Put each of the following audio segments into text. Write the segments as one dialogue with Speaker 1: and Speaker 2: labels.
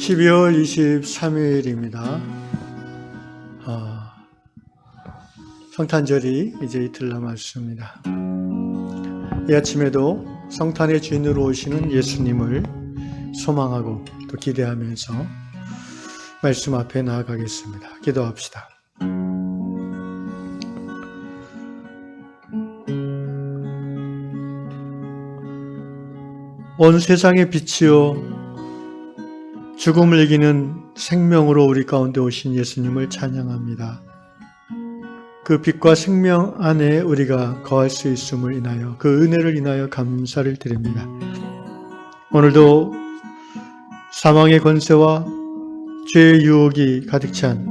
Speaker 1: 12월 23일입니다. 성탄절이 이제 이틀 남았습니다. 이 아침에도 성탄의 주인으로 오시는 예수님을 소망하고 또 기대하면서 말씀 앞에 나아가겠습니다. 기도합시다. 온 세상의 빛이요 죽음을 이기는 생명으로 우리 가운데 오신 예수님을 찬양합니다. 그 빛과 생명 안에 우리가 거할 수 있음을 인하여 그 은혜를 인하여 감사를 드립니다. 오늘도 사망의 권세와 죄의 유혹이 가득 찬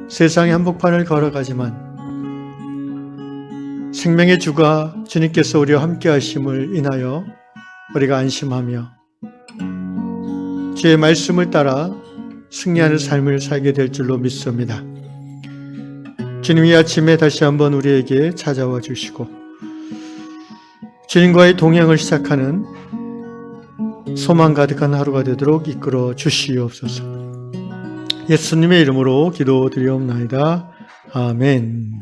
Speaker 1: 세상의 한복판을 걸어가지만 생명의 주가 주님께서 우리와 함께 하심을 인하여 우리가 안심하며 주의 말씀을 따라 승리하는 삶을 살게 될 줄로 믿습니다. 주님, 이 아침에 다시 한번 우리에게 찾아와 주시고 주님과의 동행을 시작하는 소망 가득한 하루가 되도록 이끌어 주시옵소서. 예수님의 이름으로 기도드리옵나이다. 아멘.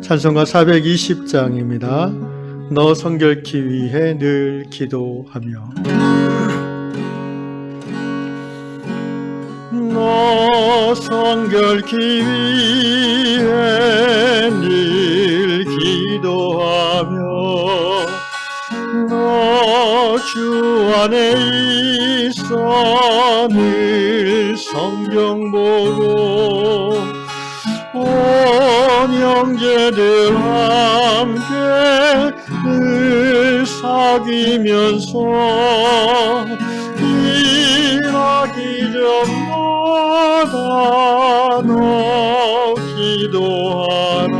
Speaker 1: 찬송가 420장입니다. 너 성결케 위해 늘 기도하며. 너 성결케 위해 늘 기도하며 너 주 안에 있어 늘 성경 보고 온 형제들 함께 늘 사귀면서 일하기 전마다 너 기도하라.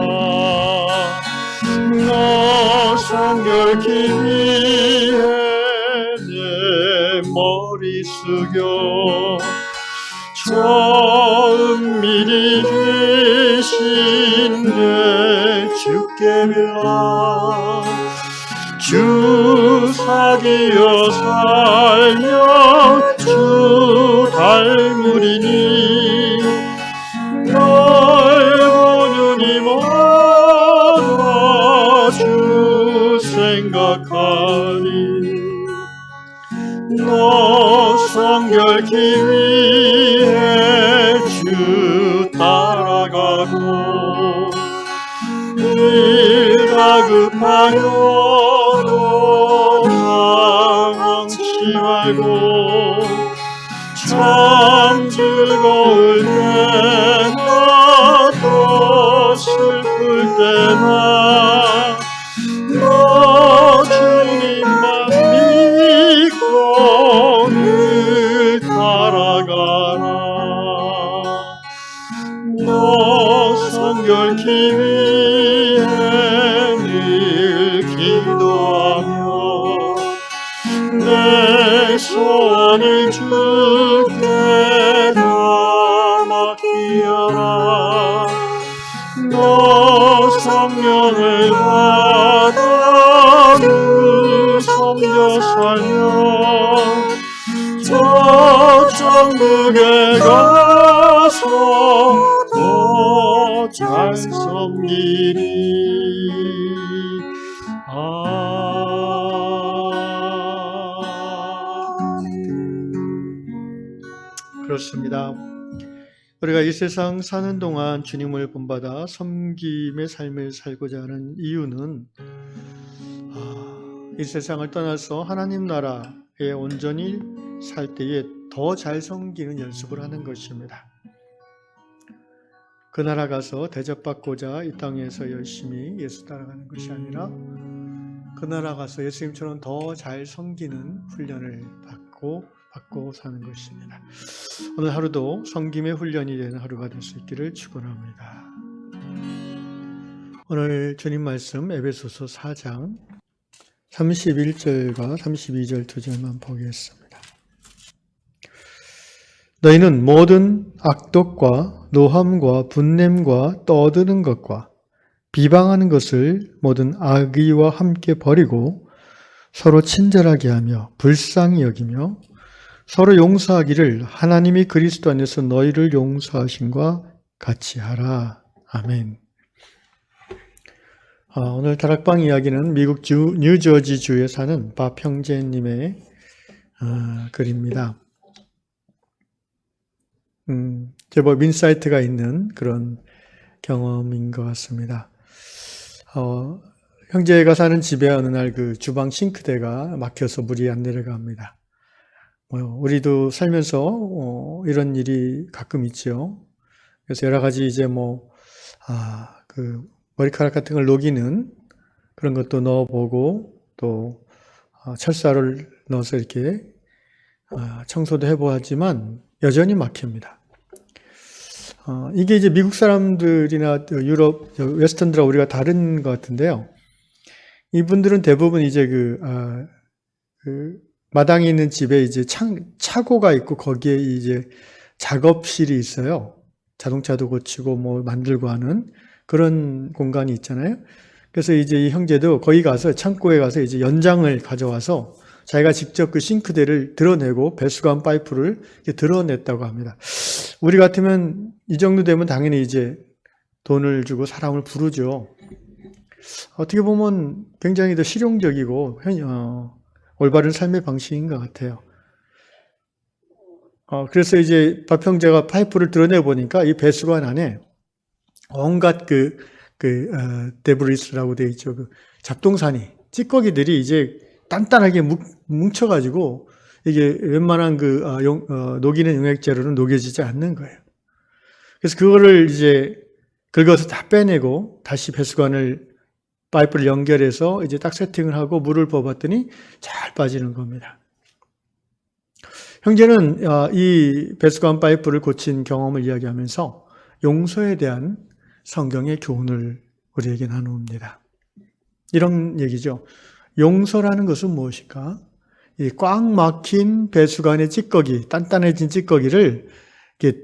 Speaker 1: 너 성결케 위해 내 머리 숙여 저 은밀히 계신 내 주께 빌라. 주 사귀어 살며 주 닮으리니 널 보는 이마다 주 생각하리. 너 성결케 위해 주 따라가고 일 다급하여도 당황치 말고 참 즐거울 때나 또 슬플 때나 너 주님만 믿고 늘 따라가라. 너 성결케 위해 늘 기도하며 내 소원을 주께 다 맡기어라. 너 성령을 받아 늘 섬겨 살며 저 천국에 가서 더 잘 섬기리. 그렇습니다. 우리가 이 세상 사는 동안 주님을 본받아 섬김의 삶을 살고자 하는 이유는 이 세상을 떠나서 하나님 나라에 온전히 살 때에 더 잘 섬기는 연습을 하는 것입니다. 그 나라 가서 대접받고자 이 땅에서 열심히 예수 따라가는 것이 아니라 그 나라 가서 예수님처럼 더 잘 섬기는 훈련을 받고 사는 것입니다. 오늘 하루도 섬김의 훈련이 되는 하루가 될 수 있기를 축원합니다. 오늘 주님 말씀 에베소서 4장 31절과 32절 두 절만 보겠습니다. 너희는 모든 악독과 노함과 분냄과 떠드는 것과 비방하는 것을 모든 악의와 함께 버리고 서로 친절하게 하며 불쌍히 여기며 서로 용서하기를 하나님이 그리스도 안에서 너희를 용서하신과 같이 하라. 아멘. 오늘 다락방 이야기는 미국 뉴저지주에 사는 밥 형제님의 글입니다. 제법 인사이트가 있는 그런 경험인 것 같습니다. 형제가 사는 집에 어느 날 그 주방 싱크대가 막혀서 물이 안 내려갑니다. 우리도 살면서 이런 일이 가끔 있죠. 그래서 여러 가지 이제 그 머리카락 같은 걸 녹이는 그런 것도 넣어보고 또 철사를 넣어서 이렇게 청소도 해보았지만 여전히 막힙니다. 이게 이제 미국 사람들이나 유럽, 웨스턴들하고 우리가 다른 것 같은데요. 이분들은 대부분 이제 그 마당에 있는 집에 이제 차고가 있고 거기에 이제 작업실이 있어요. 자동차도 고치고 뭐 만들고 하는 그런 공간이 있잖아요. 그래서 이제 이 형제도 거기 가서 창고에 가서 이제 연장을 가져와서 자기가 직접 그 싱크대를 드러내고 배수관 파이프를 드러냈다고 합니다. 우리 같으면 이 정도 되면 당연히 이제 돈을 주고 사람을 부르죠. 어떻게 보면 굉장히 더 실용적이고 올바른 삶의 방식인 것 같아요. 그래서 이제 밥 형제가 파이프를 드러내 보니까 이 배수관 안에 온갖 데브리스라고 되어 있죠. 그 잡동사니, 찌꺼기들이 이제 단단하게 뭉쳐가지고 이게 웬만한 녹이는 용액제로는 녹여지지 않는 거예요. 그래서 그거를 이제 긁어서 다 빼내고 다시 배수관을 파이프를 연결해서 이제 딱 세팅을 하고 물을 부어봤더니 잘 빠지는 겁니다. 형제는 이 배수관 파이프를 고친 경험을 이야기하면서 용서에 대한 성경의 교훈을 우리에게 나눕니다. 이런 얘기죠. 용서라는 것은 무엇일까? 이 꽉 막힌 배수관의 찌꺼기, 단단해진 찌꺼기를 이렇게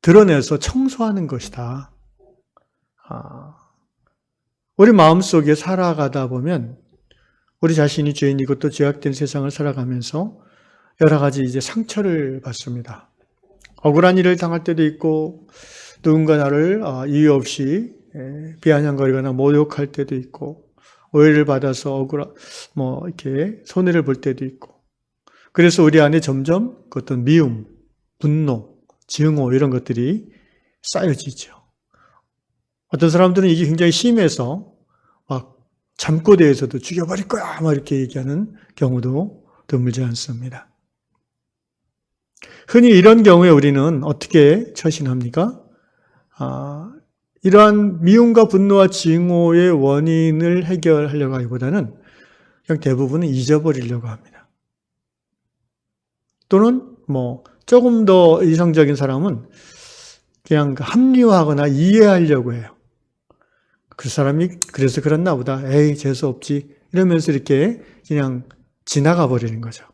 Speaker 1: 드러내서 청소하는 것이다. 우리 마음속에 살아가다 보면 우리 자신이 죄인이고 또 죄악된 세상을 살아가면서 여러 가지 이제 상처를 받습니다. 억울한 일을 당할 때도 있고 누군가 나를 이유 없이 비아냥거리거나 모욕할 때도 있고 오해를 받아서 이렇게 손해를 볼 때도 있고 그래서 우리 안에 점점 그 어떤 미움, 분노, 증오 이런 것들이 쌓여지죠. 어떤 사람들은 이게 굉장히 심해서 막 잠꼬대에서도 죽여버릴 거야 막 이렇게 얘기하는 경우도 드물지 않습니다. 흔히 이런 경우에 우리는 어떻게 처신합니까? 이러한 미움과 분노와 증오의 원인을 해결하려고 하기보다는 그냥 대부분은 잊어버리려고 합니다. 또는 조금 더 이성적인 사람은 그냥 합리화하거나 이해하려고 해요. 그 사람이 그래서 그랬나 보다. 에이, 재수 없지. 이러면서 이렇게 그냥 지나가 버리는 거죠.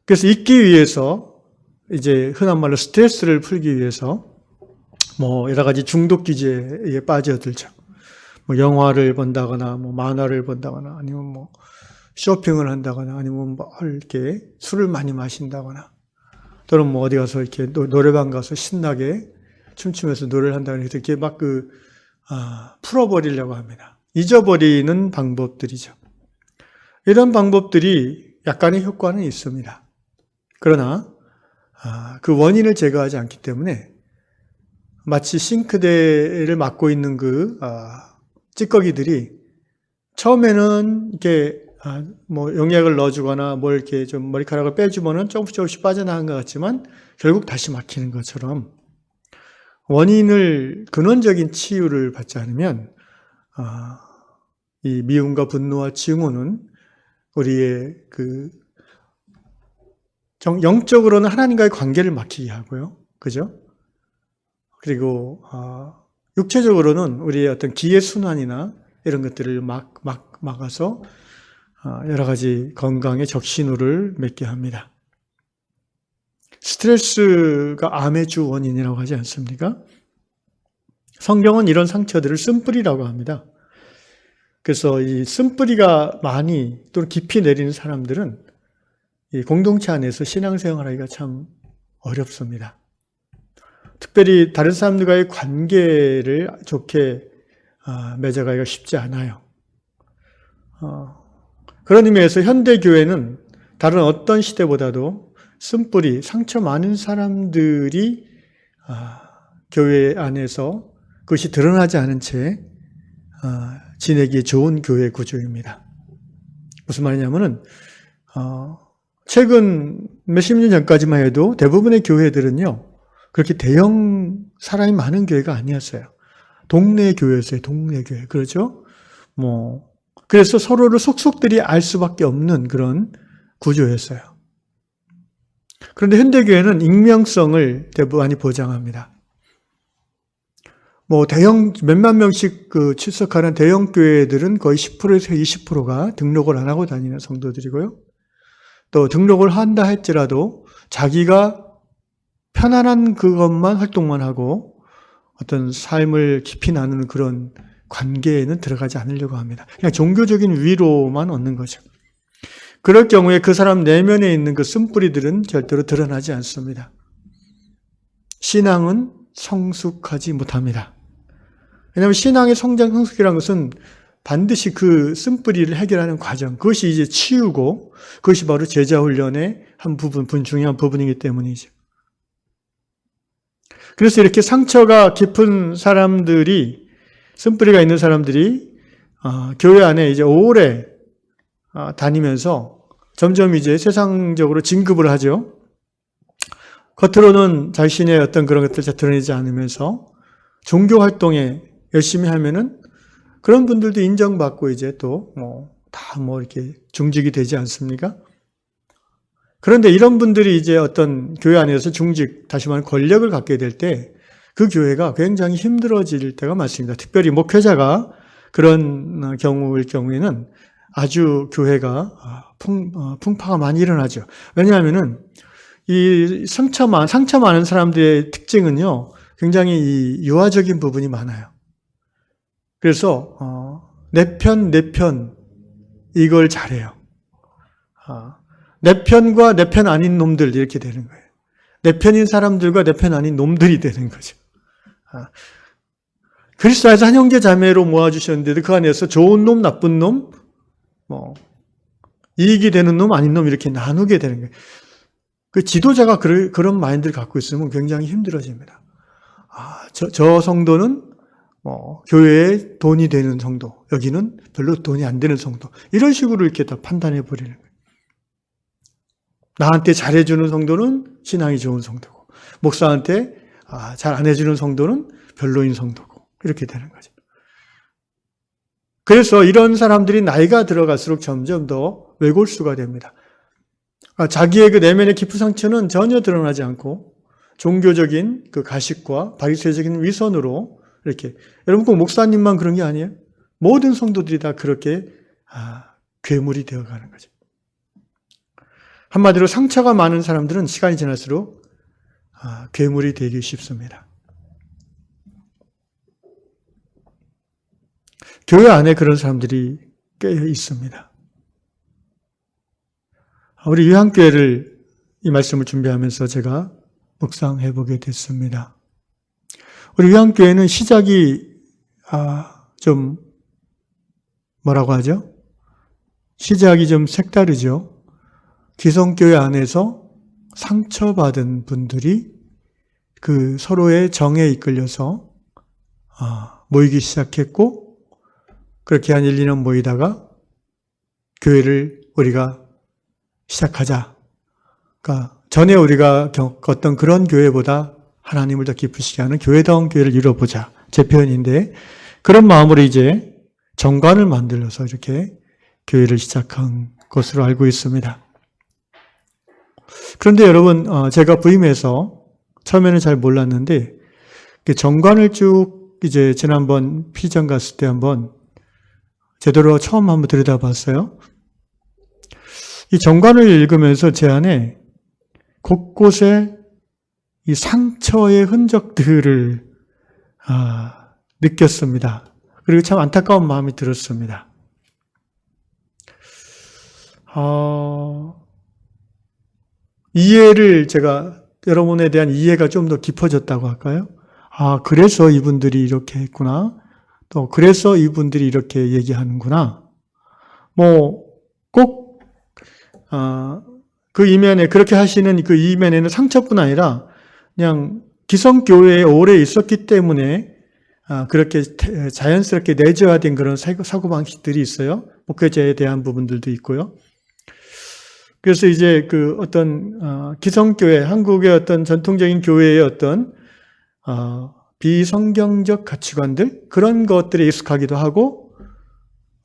Speaker 1: 그래서 잊기 위해서 이제 흔한 말로 스트레스를 풀기 위해서 여러 가지 중독 기제에 빠져들죠. 영화를 본다거나 만화를 본다거나 아니면 쇼핑을 한다거나 아니면 이렇게 술을 많이 마신다거나 또는 어디 가서 이렇게 노래방 가서 신나게 춤추면서 노래를 한다거나 이렇게 막 풀어버리려고 합니다. 잊어버리는 방법들이죠. 이런 방법들이 약간의 효과는 있습니다. 그러나 그 원인을 제거하지 않기 때문에 마치 싱크대를 막고 있는 찌꺼기들이 처음에는 이렇게 용약을 넣어주거나 이렇게 좀 머리카락을 빼주면은 조금씩 빠져나간 것 같지만 결국 다시 막히는 것처럼 근원적인 치유를 받지 않으면 이 미움과 분노와 증오는 우리의 영적으로는 하나님과의 관계를 막히게 하고요. 그죠? 그리고 육체적으로는 우리의 어떤 기의 순환이나 이런 것들을 막아서 여러 가지 건강에 적신호를 맺게 합니다. 스트레스가 암의 주 원인이라고 하지 않습니까? 성경은 이런 상처들을 쓴뿌리라고 합니다. 그래서 이 쓴뿌리가 많이 또는 깊이 내리는 사람들은 이 공동체 안에서 신앙생활하기가 참 어렵습니다. 특별히 다른 사람들과의 관계를 좋게 맺어가기가 쉽지 않아요. 그런 의미에서 현대교회는 다른 어떤 시대보다도 쓴뿌리, 상처 많은 사람들이 교회 안에서 그것이 드러나지 않은 채 지내기 좋은 교회 구조입니다. 무슨 말이냐면은 최근 몇십 년 전까지만 해도 대부분의 교회들은요, 그렇게 대형 사람이 많은 교회가 아니었어요. 동네 교회였어요. 동네 교회. 그렇죠? 그래서 서로를 속속들이 알 수밖에 없는 그런 구조였어요. 그런데 현대교회는 익명성을 대부분 많이 보장합니다. 대형, 몇만 명씩 출석하는 대형 교회들은 거의 10%에서 20%가 등록을 안 하고 다니는 성도들이고요. 또 등록을 한다 할지라도 자기가 편안한 그것만 활동만 하고 어떤 삶을 깊이 나누는 그런 관계에는 들어가지 않으려고 합니다. 그냥 종교적인 위로만 얻는 거죠. 그럴 경우에 그 사람 내면에 있는 그 쓴뿌리들은 절대로 드러나지 않습니다. 신앙은 성숙하지 못합니다. 왜냐하면 신앙의 성장, 성숙이라는 것은 반드시 그 쓴뿌리를 해결하는 과정, 그것이 이제 치유고 그것이 바로 제자훈련의 한 부분, 중요한 부분이기 때문이죠. 그래서 이렇게 상처가 깊은 사람들이, 쓴뿌리가 있는 사람들이 교회 안에 이제 오래 다니면서 점점 이제 세상적으로 진급을 하죠. 겉으로는 자신의 어떤 그런 것들을 드러내지 않으면서 종교 활동에 열심히 하면은 그런 분들도 인정받고 이제 또 이렇게 중직이 되지 않습니까? 그런데 이런 분들이 이제 어떤 교회 안에서 중직, 다시 말하면 권력을 갖게 될 때 그 교회가 굉장히 힘들어질 때가 많습니다. 특별히 목회자가 그런 경우일 경우에는 아주 교회가 풍파가 많이 일어나죠. 왜냐하면은 이 상처 많은 사람들의 특징은요, 굉장히 유아적인 부분이 많아요. 그래서 내 편 이걸 잘해요. 내 편과 내 편 아닌 놈들 이렇게 되는 거예요. 내 편인 사람들과 내 편 아닌 놈들이 되는 거죠. 그리스도에서 한 형제 자매로 모아주셨는데도 그 안에서 좋은 놈, 나쁜 놈, 이익이 되는 놈, 아닌 놈 이렇게 나누게 되는 거예요. 그 지도자가 그런 마인드를 갖고 있으면 굉장히 힘들어집니다. 저 성도는 교회에 돈이 되는 성도, 여기는 별로 돈이 안 되는 성도, 이런 식으로 이렇게 다 판단해 버리는 거예요. 나한테 잘해주는 성도는 신앙이 좋은 성도고, 목사한테 잘 안 해주는 성도는 별로인 성도고, 이렇게 되는 거죠. 그래서 이런 사람들이 나이가 들어갈수록 점점 더 외골수가 됩니다. 자기의 그 내면의 깊은 상처는 전혀 드러나지 않고 종교적인 그 가식과 바리새적인 위선으로 이렇게, 여러분 꼭 목사님만 그런 게 아니에요. 모든 성도들이 다 그렇게 괴물이 되어가는 거죠. 한마디로 상처가 많은 사람들은 시간이 지날수록 괴물이 되기 쉽습니다. 교회 안에 그런 사람들이 꽤 있습니다. 우리 유한교회를 이 말씀을 준비하면서 제가 묵상해 보게 됐습니다. 우리 유한교회는 시작이 좀 뭐라고 하죠? 시작이 좀 색다르죠. 기성교회 안에서 상처받은 분들이 그 서로의 정에 이끌려서 모이기 시작했고, 그렇게 한 1, 2년 모이다가 교회를 우리가 시작하자. 그러니까 전에 우리가 겪었던 그런 교회보다 하나님을 더 기쁘시게 하는 교회다운 교회를 이뤄보자. 제 표현인데, 그런 마음으로 이제 정관을 만들어서 이렇게 교회를 시작한 것으로 알고 있습니다. 그런데 여러분, 제가 부임해서 처음에는 잘 몰랐는데, 정관을 쭉 이제 지난번 피전 갔을 때 한번 제대로 처음 한번 들여다봤어요. 이 정관을 읽으면서 제 안에 곳곳에 이 상처의 흔적들을 느꼈습니다. 그리고 참 안타까운 마음이 들었습니다. 이해를 제가 여러분에 대한 이해가 좀 더 깊어졌다고 할까요? 아, 그래서 이분들이 이렇게 했구나. 또 그래서 이분들이 이렇게 얘기하는구나. 꼭 그 이면에 그렇게 하시는 그 이면에는 상처뿐 아니라 그냥 기성교회에 오래 있었기 때문에 그렇게 자연스럽게 내재화된 그런 사고방식들이 있어요. 목회자에 대한 부분들도 있고요. 그래서 이제 그 어떤 기성교회, 한국의 어떤 전통적인 교회의 어떤 비성경적 가치관들, 그런 것들에 익숙하기도 하고,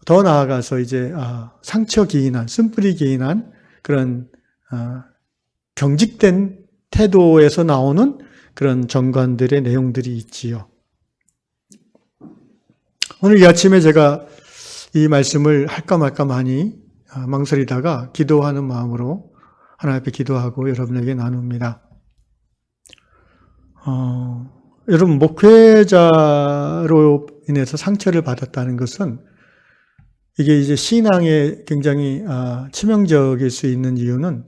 Speaker 1: 더 나아가서 이제 상처 기인한, 쓴뿌리 기인한 그런 경직된 태도에서 나오는 그런 정관들의 내용들이 있지요. 오늘 이 아침에 제가 이 말씀을 할까 말까 많이 망설이다가 기도하는 마음으로 하나님 앞에 기도하고 여러분에게 나눕니다. 여러분, 목회자로 인해서 상처를 받았다는 것은 이게 이제 신앙에 굉장히 치명적일 수 있는 이유는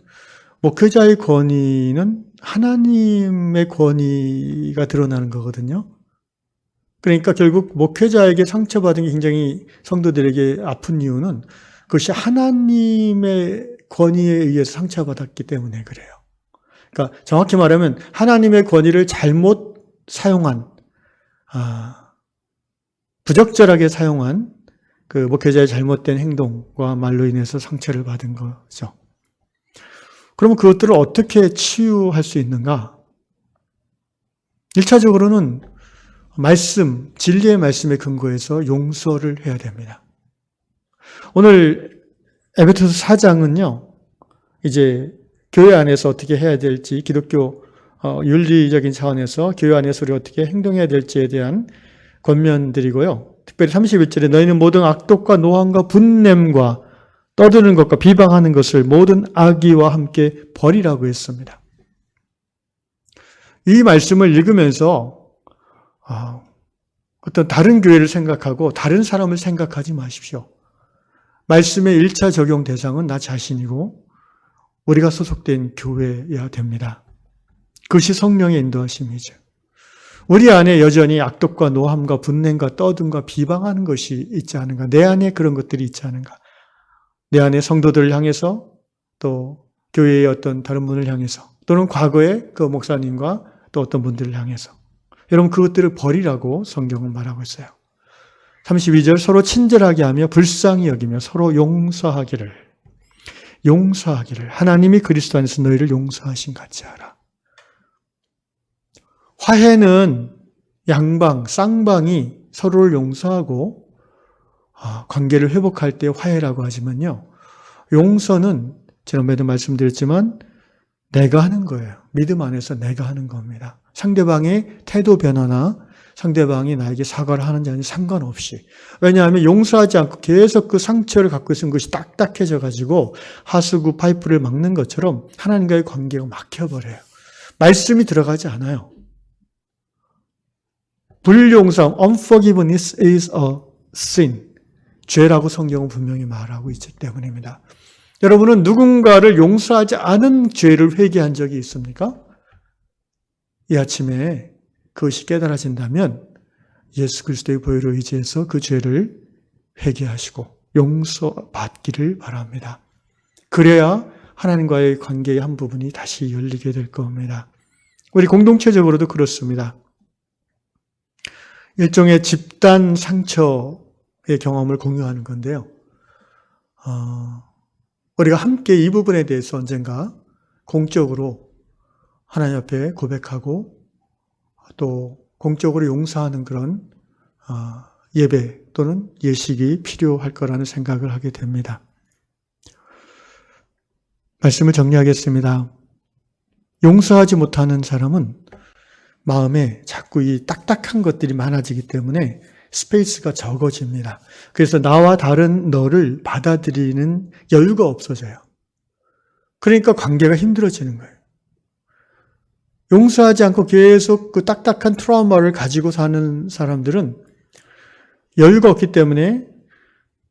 Speaker 1: 목회자의 권위는 하나님의 권위가 드러나는 거거든요. 그러니까 결국 목회자에게 상처받은 게 굉장히 성도들에게 아픈 이유는 그것이 하나님의 권위에 의해서 상처받았기 때문에 그래요. 그러니까 정확히 말하면 하나님의 권위를 잘못 사용한, 부적절하게 사용한 그 목회자의 잘못된 행동과 말로 인해서 상처를 받은 거죠. 그러면 그것들을 어떻게 치유할 수 있는가? 1차적으로는 말씀, 진리의 말씀에 근거해서 용서를 해야 됩니다. 오늘 에베소서 4장은요, 이제 교회 안에서 어떻게 해야 될지, 기독교 윤리적인 차원에서 교회 안에서 우리 어떻게 행동해야 될지에 대한 권면들이고요. 특별히 31절에 너희는 모든 악독과 노함과 분냄과 떠드는 것과 비방하는 것을 모든 악의와 함께 버리라고 했습니다. 이 말씀을 읽으면서 어떤 다른 교회를 생각하고 다른 사람을 생각하지 마십시오. 말씀의 1차 적용 대상은 나 자신이고 우리가 소속된 교회여야 됩니다. 그것이 성령의 인도하심이죠. 우리 안에 여전히 악독과 노함과 분냄과 떠듬과 비방하는 것이 있지 않은가? 내 안에 그런 것들이 있지 않은가? 내 안에 성도들을 향해서 또 교회의 어떤 다른 분을 향해서 또는 과거의 그 목사님과 또 어떤 분들을 향해서 여러분 그것들을 버리라고 성경은 말하고 있어요. 32절 서로 친절하게 하며 불쌍히 여기며 서로 용서하기를 하나님이 그리스도 안에서 너희를 용서하신 같이 하라. 화해는 양방, 쌍방이 서로를 용서하고 관계를 회복할 때 화해라고 하지만요. 용서는 지난번에도 말씀드렸지만 내가 하는 거예요. 믿음 안에서 내가 하는 겁니다. 상대방의 태도 변화나 상대방이 나에게 사과를 하는지 아닌지 상관없이. 왜냐하면 용서하지 않고 계속 그 상처를 갖고 있는 것이 딱딱해져 가지고 하수구 파이프를 막는 것처럼 하나님과의 관계가 막혀버려요. 말씀이 들어가지 않아요. 불용서, unforgiveness is a sin. 죄라고 성경은 분명히 말하고 있기 때문입니다. 여러분은 누군가를 용서하지 않은 죄를 회개한 적이 있습니까? 이 아침에 그것이 깨달아진다면 예수 그리스도의 보혈을 의지해서 그 죄를 회개하시고 용서받기를 바랍니다. 그래야 하나님과의 관계의 한 부분이 다시 열리게 될 겁니다. 우리 공동체적으로도 그렇습니다. 일종의 집단 상처의 경험을 공유하는 건데요. 우리가 함께 이 부분에 대해서 언젠가 공적으로 하나님 앞에 고백하고 또 공적으로 용서하는 그런 예배 또는 예식이 필요할 거라는 생각을 하게 됩니다. 말씀을 정리하겠습니다. 용서하지 못하는 사람은 마음에 자꾸 이 딱딱한 것들이 많아지기 때문에 스페이스가 적어집니다. 그래서 나와 다른 너를 받아들이는 여유가 없어져요. 그러니까 관계가 힘들어지는 거예요. 용서하지 않고 계속 그 딱딱한 트라우마를 가지고 사는 사람들은 여유가 없기 때문에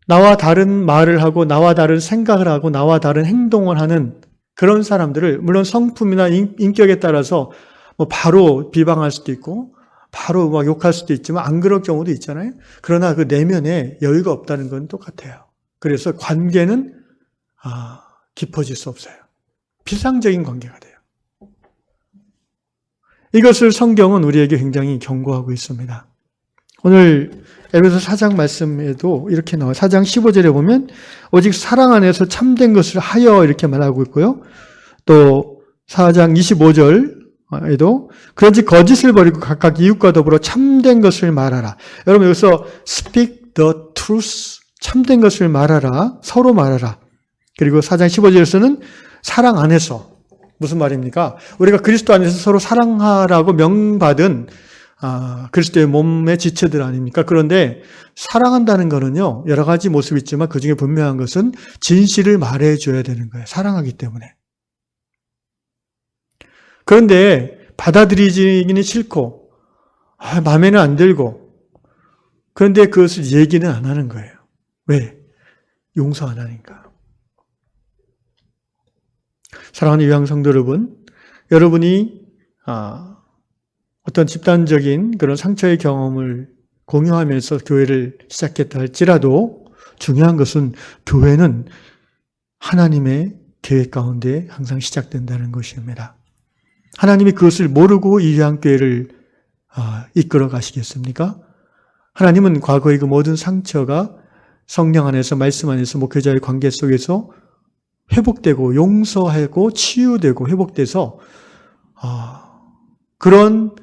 Speaker 1: 나와 다른 말을 하고 나와 다른 생각을 하고 나와 다른 행동을 하는 그런 사람들을 물론 성품이나 인격에 따라서 뭐 바로 비방할 수도 있고 바로 막 욕할 수도 있지만 안 그럴 경우도 있잖아요. 그러나 그 내면에 여유가 없다는 건 똑같아요. 그래서 관계는 깊어질 수 없어요. 비상적인 관계가 돼요. 이것을 성경은 우리에게 굉장히 경고하고 있습니다. 오늘 에베소 4장 말씀에도 이렇게 나와요. 4장 15절에 보면 오직 사랑 안에서 참된 것을 하여 이렇게 말하고 있고요. 또 4장 25절에도 그런지 거짓을 버리고 각각 이웃과 더불어 참된 것을 말하라. 여러분 여기서 speak the truth, 참된 것을 말하라, 서로 말하라. 그리고 4장 15절에서는 사랑 안에서, 무슨 말입니까? 우리가 그리스도 안에서 서로 사랑하라고 명받은 그리스도의 몸의 지체들 아닙니까? 그런데 사랑한다는 거는요, 여러 가지 모습이 있지만 그 중에 분명한 것은 진실을 말해줘야 되는 거예요. 사랑하기 때문에. 그런데 받아들이기는 싫고, 마음에는 안 들고, 그런데 그것을 얘기는 안 하는 거예요. 왜? 용서 안 하니까. 사랑하는 유양 성도 여러분, 여러분이 어떤 집단적인 그런 상처의 경험을 공유하면서 교회를 시작했다 할지라도 중요한 것은 교회는 하나님의 계획 가운데 항상 시작된다는 것입니다. 하나님이 그것을 모르고 이 유양교회를 이끌어 가시겠습니까? 하나님은 과거의 그 모든 상처가 성령 안에서 말씀 안에서 목회자의 관계 속에서 회복되고 용서하고 치유되고 회복돼서 그런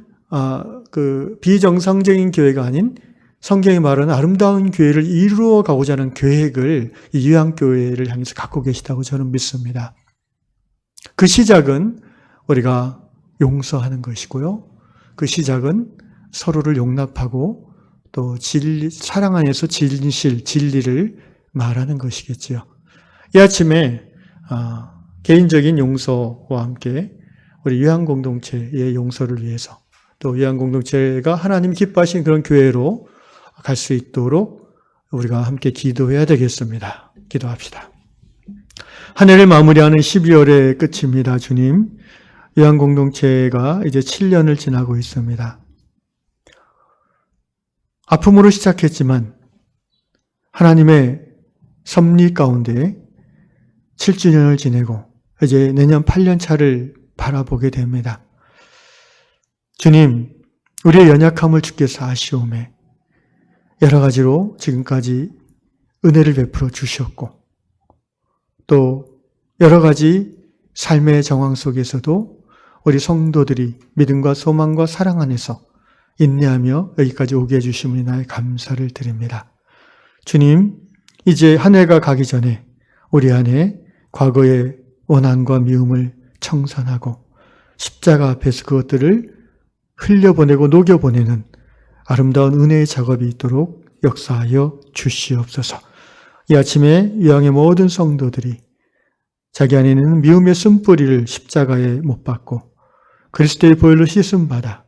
Speaker 1: 그 비정상적인 교회가 아닌 성경이 말하는 아름다운 교회를 이루어 가고자 하는 계획을 이 유양교회를 향해서 갖고 계시다고 저는 믿습니다. 그 시작은 우리가 용서하는 것이고요. 그 시작은 서로를 용납하고 또 사랑 안에서 진리를 말하는 것이겠지요. 이 아침에 개인적인 용서와 함께 우리 유양공동체의 용서를 위해서 또 유양공동체가 하나님 기뻐하시는 그런 교회로 갈 수 있도록 우리가 함께 기도해야 되겠습니다. 기도합시다. 한 해를 마무리하는 12월의 끝입니다. 주님, 유양공동체가 이제 7년을 지나고 있습니다. 아픔으로 시작했지만 하나님의 섭리 가운데 7주년을 지내고 이제 내년 8년 차를 바라보게 됩니다. 주님, 우리의 연약함을 주께서 아시오매 여러 가지로 지금까지 은혜를 베풀어 주셨고 또 여러 가지 삶의 정황 속에서도 우리 성도들이 믿음과 소망과 사랑 안에서 인내하며 여기까지 오게 해주심을 인하여 감사를 드립니다. 주님, 이제 한 해가 가기 전에 우리 안에 과거의 원한과 미움을 청산하고 십자가 앞에서 그것들을 흘려보내고 녹여보내는 아름다운 은혜의 작업이 있도록 역사하여 주시옵소서. 이 아침에 유양의 모든 성도들이 자기 안에 있는 미움의 쓴뿌리를 십자가에 못 박고 그리스도의 보혈로 씻음받아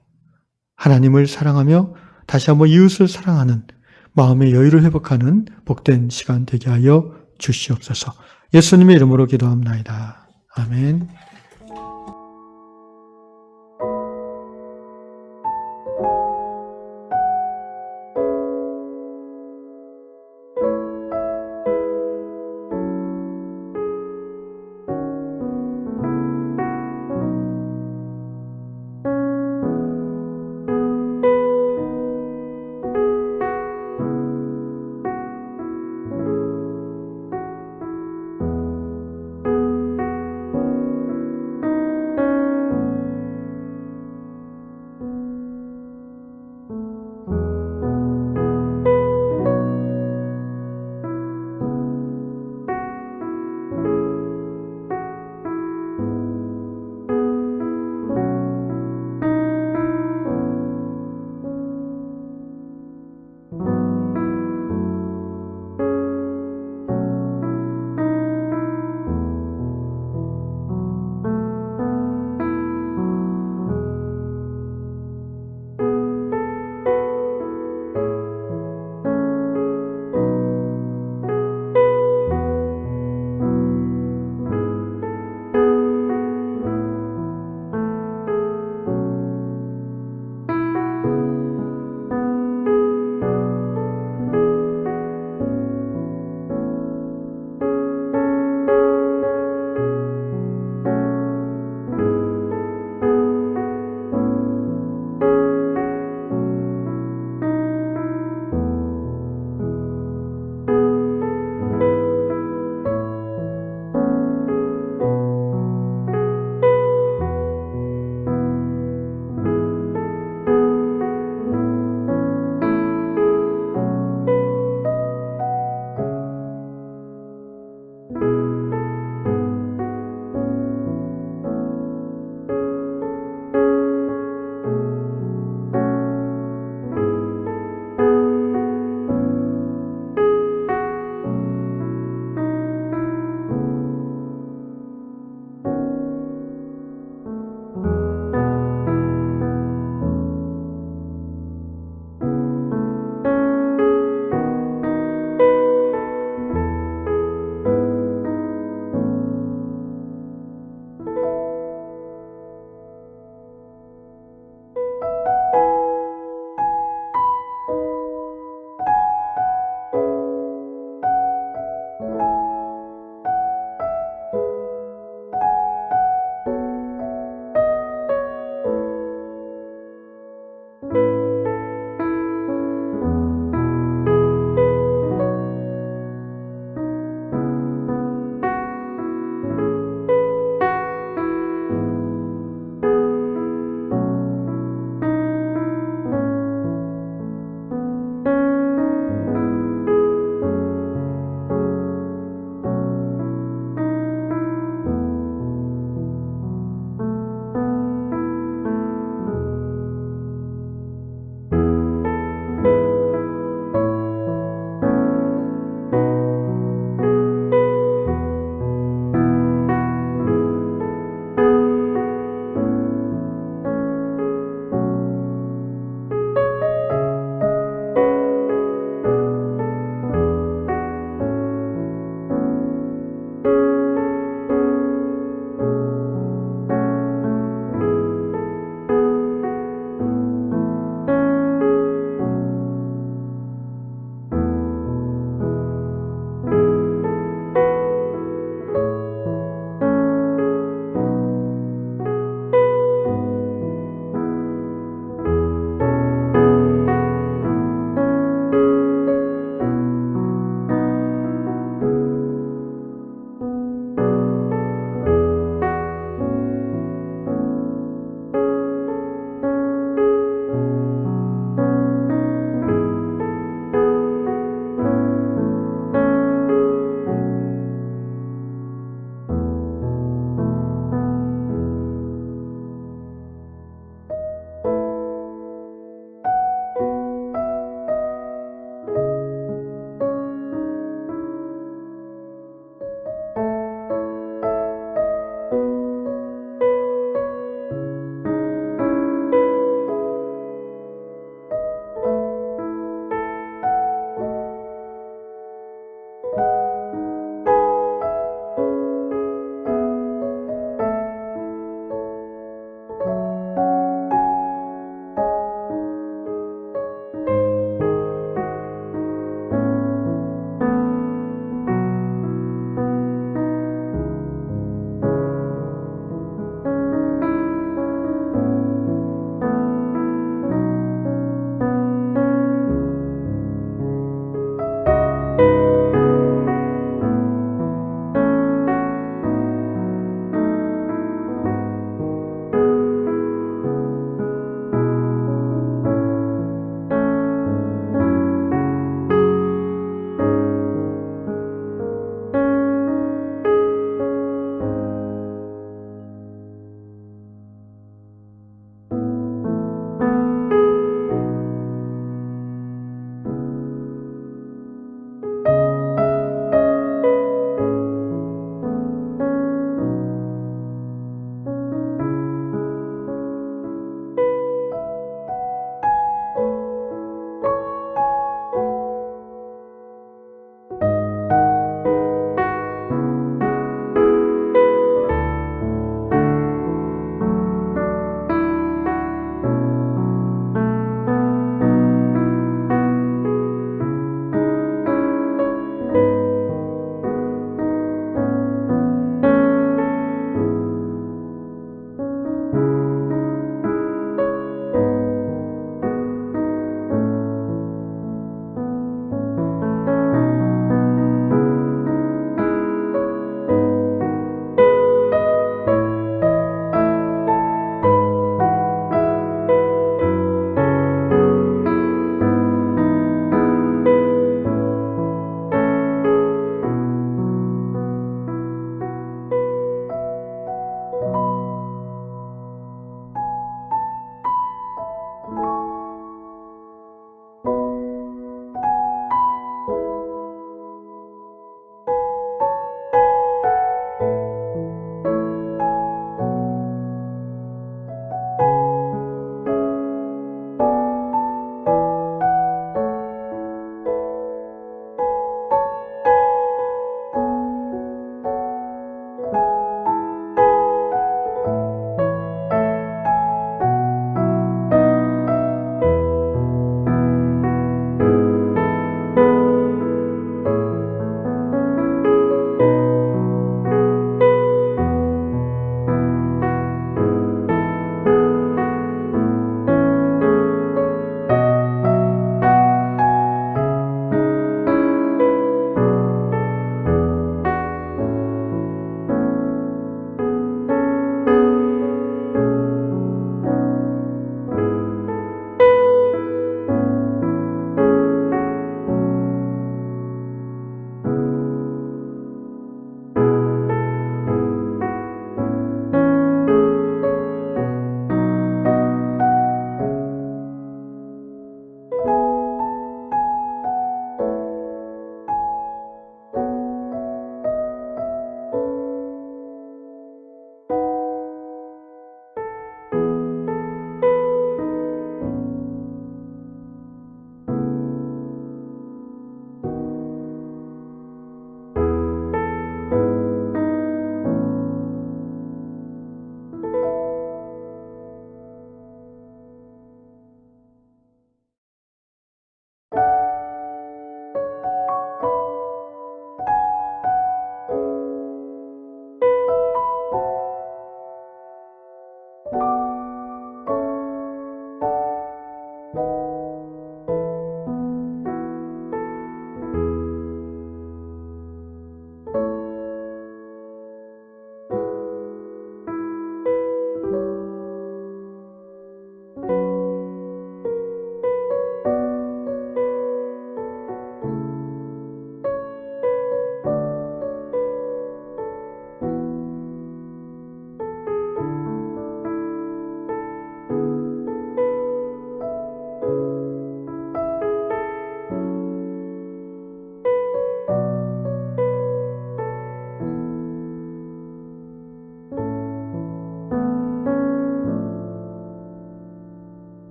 Speaker 1: 하나님을 사랑하며 다시 한번 이웃을 사랑하는 마음의 여유를 회복하는 복된 시간 되게 하여 주시옵소서. 예수님의 이름으로 기도합나이다. 아멘.